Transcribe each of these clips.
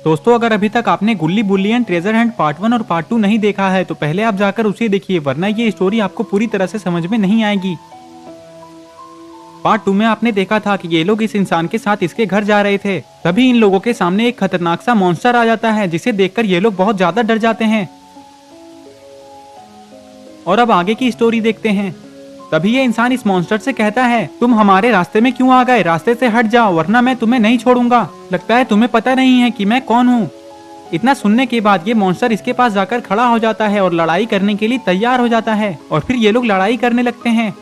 दोस्तों अगर अभी तक आपने गुल्ली बुल्ली एंड ट्रेजर हंट पार्ट 1 और पार्ट 2 नहीं देखा है तो पहले आप जाकर उसे देखिए, वरना ये स्टोरी आपको पूरी तरह से समझ में नहीं आएगी। पार्ट 2 में आपने देखा था कि ये लोग इस इंसान के साथ इसके घर जा रहे थे, तभी इन लोगों के सामने एक खतरनाक सा मॉन्स्टर आ जाता है जिसे देखकर ये लोग बहुत ज्यादा डर जाते हैं। और अब आगे की स्टोरी देखते हैं। तभी ये इंसान इस मॉन्स्टर से कहता है, तुम हमारे रास्ते में क्यों आ गए, रास्ते से हट जाओ वरना मैं तुम्हें नहीं छोड़ूंगा। लगता है तुम्हें पता नहीं है कि मैं कौन हूँ। इतना सुनने के बाद ये मॉन्स्टर इसके पास जाकर खड़ा हो जाता है और लड़ाई करने के लिए तैयार हो जाता है और फिर ये लोग लड़ाई करने लगते हैं।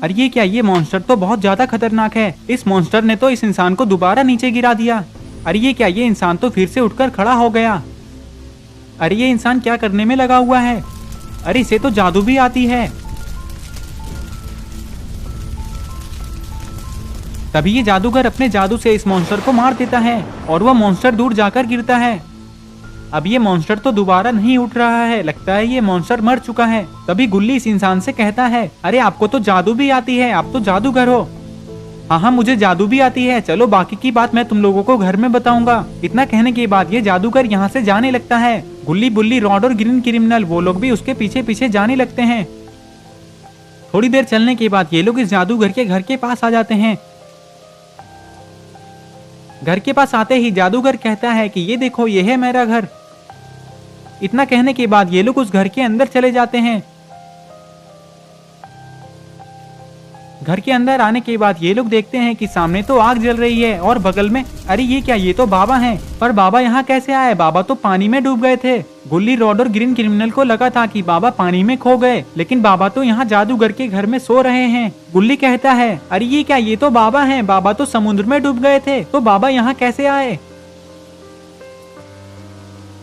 अरे ये क्या, ये मॉन्स्टर तो बहुत ज्यादा खतरनाक है। इस मॉन्स्टर ने तो इस इंसान को दोबारा नीचे गिरा दिया। अरे ये क्या, ये इंसान तो फिर से उठकर खड़ा हो गया। अरे ये इंसान क्या करने में लगा हुआ है। अरे इसे तो जादू भी आती है। तभी ये जादूगर अपने जादू से इस मॉन्स्टर को मार देता है और वह मॉन्स्टर दूर जाकर गिरता है। अब ये मॉन्स्टर तो दोबारा नहीं उठ रहा है, लगता है ये मॉन्स्टर मर चुका है। तभी गुल्ली इस इंसान से कहता है, अरे आपको तो जादू भी आती है, आप तो जादूगर हो। हाँ मुझे जादू भी आती है, चलो बाकी की बात मैं तुम लोगों को घर में बताऊंगा। इतना कहने के बाद ये जादूगर यहाँ से जाने लगता है। गुल्ली बुल्ली रॉड और ग्रीन क्रिमिनल वो लोग भी उसके पीछे पीछे जाने लगते हैं। थोड़ी देर चलने के बाद ये लोग इस जादूगर के घर के पास आ जाते हैं। घर के पास आते ही जादूगर कहता है कि ये देखो, ये है मेरा घर। इतना कहने के बाद ये लोग उस घर के अंदर चले जाते हैं। घर के अंदर आने के बाद ये लोग देखते हैं कि सामने तो आग जल रही है और बगल में, अरे ये क्या, ये तो बाबा हैं। पर बाबा यहाँ कैसे आए, बाबा तो पानी में डूब गए थे। गुल्ली रॉड और ग्रीन क्रिमिनल को लगा था कि बाबा पानी में खो गए, लेकिन बाबा तो यहाँ जादूगर के घर में सो रहे हैं। गुल्ली कहता है, अरे ये क्या, ये तो बाबा हैं, बाबा तो समुद्र में डूब गए थे, तो बाबा यहाँ कैसे आए।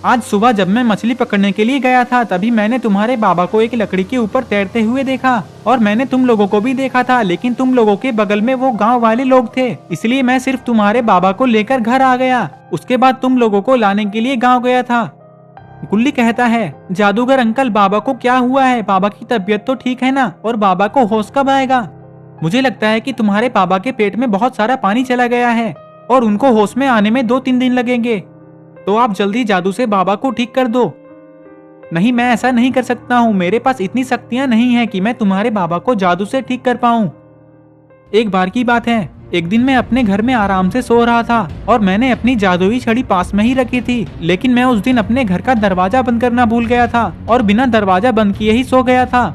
आज सुबह जब मैं मछली पकड़ने के लिए गया था तभी मैंने तुम्हारे बाबा को एक लकड़ी के ऊपर तैरते हुए देखा और मैंने तुम लोगों को भी देखा था, लेकिन तुम लोगों के बगल में वो गांव वाले लोग थे, इसलिए मैं सिर्फ तुम्हारे बाबा को लेकर घर आ गया। उसके बाद तुम लोगों को लाने के लिए गाँव गया था। गुल्ली कहता है, जादूगर अंकल बाबा को क्या हुआ है, बाबा की तबीयत तो ठीक है ना, और बाबा को होश कब आएगा। मुझे लगता है कि तुम्हारे बाबा के पेट में बहुत सारा पानी चला गया है और उनको होश में आने में 2-3 दिन लगेंगे, तो आप जल्दी जादू से बाबा को ठीक कर दो। नहीं, मैं ऐसा नहीं कर सकता हूँ, मेरे पास इतनी शक्तियाँ नहीं है कि मैं तुम्हारे बाबा को जादू से ठीक कर पाऊँ। एक बार की बात है, एक दिन मैं अपने घर में आराम से सो रहा था और मैंने अपनी जादुई छड़ी पास में ही रखी थी, लेकिन मैं उस दिन अपने घर का दरवाजा बंद करना भूल गया था और बिना दरवाजा बंद किए ही सो गया था।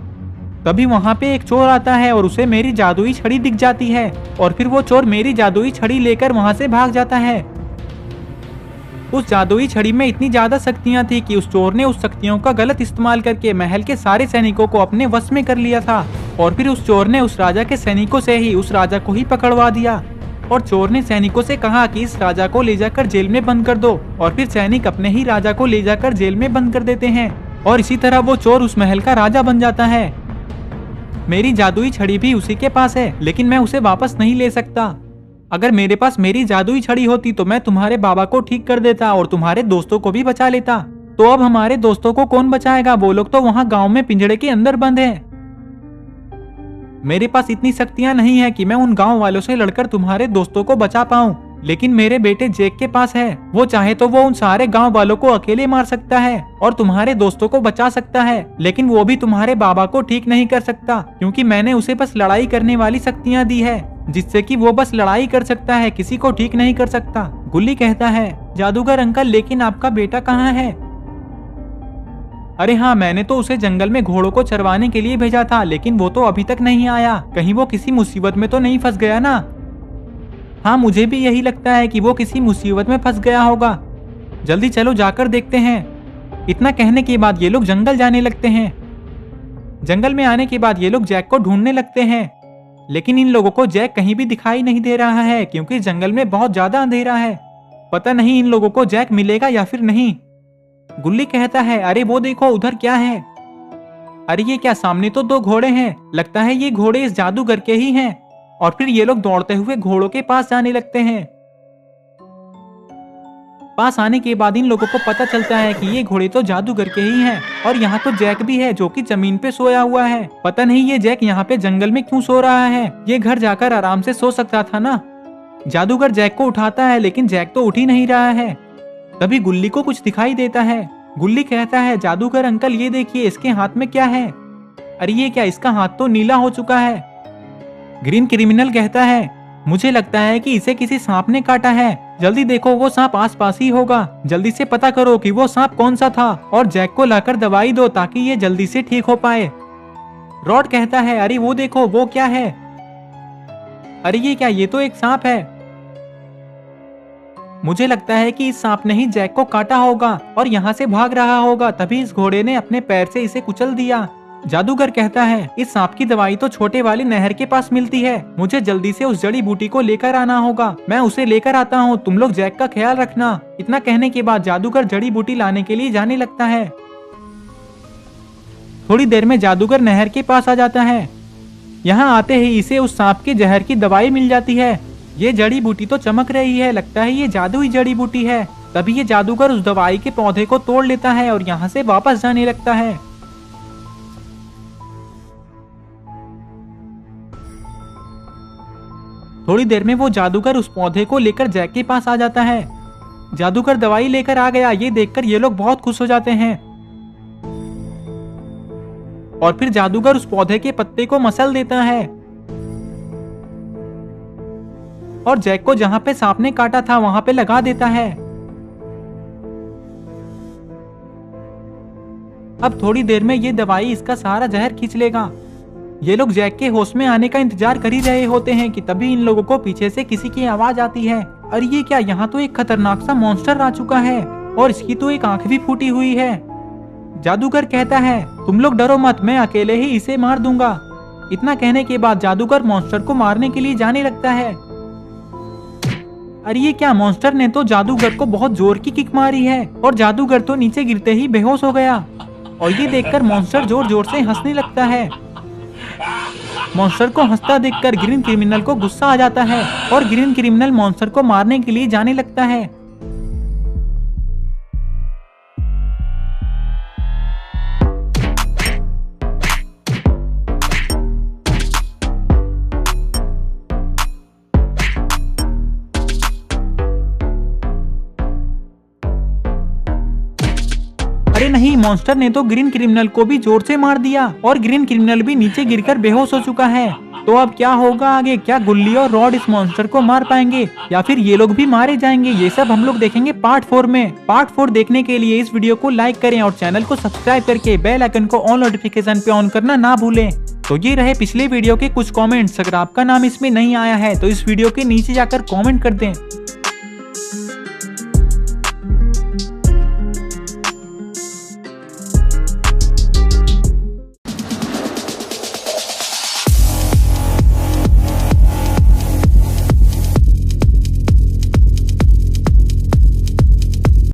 तभी वहाँ पे एक चोर आता है और उसे मेरी जादुई छड़ी दिख जाती है और फिर वो चोर मेरी जादुई छड़ी लेकर वहाँ से भाग जाता है। उस जादुई छड़ी में इतनी ज्यादा शक्तियां थी कि उस चोर ने उस शक्तियों का गलत इस्तेमाल करके महल के सारे सैनिकों को अपने वश में कर लिया था और फिर उस चोर ने उस राजा के सैनिकों से ही उस राजा को ही पकड़वा दिया और चोर ने सैनिकों से कहा कि इस राजा को ले जाकर जेल में बंद कर दो और फिर सैनिक अपने ही राजा को ले जाकर जेल में बंद कर देते हैं और इसी तरह वो चोर उस महल का राजा बन जाता है। मेरी जादुई छड़ी भी उसी के पास है, लेकिन मैं उसे वापस नहीं ले सकता। अगर मेरे पास मेरी जादुई छड़ी होती तो मैं तुम्हारे बाबा को ठीक कर देता और तुम्हारे दोस्तों को भी बचा लेता। तो अब हमारे दोस्तों को कौन बचाएगा, वो लोग तो वहाँ गांव में पिंजड़े के अंदर बंद हैं। मेरे पास इतनी शक्तियां नहीं है कि मैं उन गांव वालों से लड़कर तुम्हारे दोस्तों को बचा पाऊं, लेकिन मेरे बेटे जैक के पास है, वो चाहे तो वो उन सारे गांव वालों को अकेले मार सकता है और तुम्हारे दोस्तों को बचा सकता है, लेकिन वो भी तुम्हारे बाबा को ठीक नहीं कर सकता क्योंकि मैंने उसे बस लड़ाई करने वाली शक्तियां दी है जिससे कि वो बस लड़ाई कर सकता है, किसी को ठीक नहीं कर सकता। गुल्ली कहता है, जादूगर अंकल लेकिन आपका बेटा कहाँ है। अरे हाँ, मैंने तो उसे जंगल में घोड़ों को चरवाने के लिए भेजा था, लेकिन वो तो अभी तक नहीं आया, कहीं वो किसी मुसीबत में तो नहीं फंस गया ना। हाँ मुझे भी यही लगता है कि वो किसी मुसीबत में फंस गया होगा, जल्दी चलो जाकर देखते हैं। इतना कहने के बाद ये लोग जंगल जाने लगते हैं। जंगल में आने के बाद ये लोग जैक को ढूंढने लगते हैं, लेकिन इन लोगों को जैक कहीं भी दिखाई नहीं दे रहा है क्योंकि जंगल में बहुत ज्यादा अंधेरा है। पता नहीं इन लोगों को जैक मिलेगा या फिर नहीं। गुल्ली कहता है, अरे वो देखो उधर क्या है। अरे ये क्या, सामने तो 2 घोड़े हैं, लगता है ये घोड़े इस जादूगर के ही हैं। और फिर ये लोग दौड़ते हुए घोड़ों के पास जाने लगते हैं। पास आने के बाद इन लोगों को पता चलता है कि ये घोड़े तो जादूगर के ही हैं और यहाँ तो जैक भी है जो कि जमीन पे सोया हुआ है। पता नहीं ये जैक यहाँ पे जंगल में क्यों सो रहा है, ये घर जाकर आराम से सो सकता था ना। जादूगर जैक को उठाता है लेकिन जैक तो उठ ही नहीं रहा है। तभी गुल्ली को कुछ दिखाई देता है। गुल्ली कहता है, जादूगर अंकल ये देखिए इसके हाथ में क्या है। अरे ये क्या, इसका हाथ तो नीला हो चुका है। ग्रीन क्रिमिनल कहता है, मुझे लगता है कि इसे किसी सांप ने काटा है। जल्दी देखो वो सांप आसपास ही होगा, जल्दी से पता करो कि वो सांप कौन सा था और जैक को लाकर दवाई दो ताकि ये जल्दी से ठीक हो पाए। रॉड कहता है, अरे वो देखो वो क्या है। अरे ये क्या, ये तो एक सांप है। मुझे लगता है कि इस सांप ने ही जैक को काटा होगा और यहाँ से भाग रहा होगा, तभी इस घोड़े ने अपने पैर से इसे कुचल दिया। जादूगर कहता है, इस सांप की दवाई तो छोटे वाली नहर के पास मिलती है, मुझे जल्दी से उस जड़ी बूटी को लेकर आना होगा। मैं उसे लेकर आता हूँ, तुम लोग जैक का ख्याल रखना। इतना कहने के बाद जादूगर जड़ी बूटी लाने के लिए जाने लगता है। थोड़ी देर में जादूगर नहर के पास आ जाता है। यहाँ आते ही इसे उस सांप के जहर की दवाई मिल जाती है। ये जड़ी बूटी तो चमक रही है, लगता है ये जादुई जड़ी बूटी है। तभी ये जादूगर उस दवाई के पौधे को तोड़ लेता है और यहाँ से वापस जाने लगता है। थोड़ी देर में वो जादूगर उस पौधे को लेकर जैक के पास आ जाता है। जादूगर दवाई लेकर आ गया, ये देखकर ये लोग बहुत खुश हो जाते हैं। और फिर जादूगर उस पौधे के पत्ते को मसल देता है और जैक को जहां पे सांप ने काटा था वहां पे लगा देता है। अब थोड़ी देर में ये दवाई इसका सारा जहर खींच लेगा। ये लोग जैक के होश में आने का इंतजार कर ही रहे होते हैं कि तभी इन लोगों को पीछे से किसी की आवाज आती है। अरे ये क्या, यहाँ तो एक खतरनाक सा मॉन्स्टर आ चुका है और इसकी तो एक आंख भी फूटी हुई है। जादूगर कहता है, तुम लोग डरो मत, मैं अकेले ही इसे मार दूंगा। इतना कहने के बाद जादूगर मॉन्स्टर को मारने के लिए जाने लगता है। अरे ये क्या, मॉन्स्टर ने तो जादूगर को बहुत जोर की किक मारी है और जादूगर तो नीचे गिरते ही बेहोश हो गया। और ये देखकर मॉन्स्टर जोर जोर से हंसने लगता है। मॉन्स्टर को हंसता देखकर ग्रीन क्रिमिनल को गुस्सा आ जाता है और ग्रीन क्रिमिनल मॉन्स्टर को मारने के लिए जाने लगता है। अरे नहीं, मॉन्स्टर ने तो ग्रीन क्रिमिनल को भी जोर से मार दिया और ग्रीन क्रिमिनल भी नीचे गिरकर बेहोश हो चुका है। तो अब क्या होगा आगे, क्या गुल्ली और रॉड इस मॉन्स्टर को मार पाएंगे या फिर ये लोग भी मारे जाएंगे, ये सब हम लोग देखेंगे पार्ट 4 में। पार्ट 4 देखने के लिए इस वीडियो को लाइक करें और चैनल को सब्सक्राइब करके बेल आइकन को ऑल नोटिफिकेशन पे ऑन करना ना भूलें। तो ये रहे पिछले वीडियो के कुछ कमेंट्स। अगर आपका नाम इसमें नहीं आया है तो इस वीडियो के नीचे जाकर कमेंट कर दें।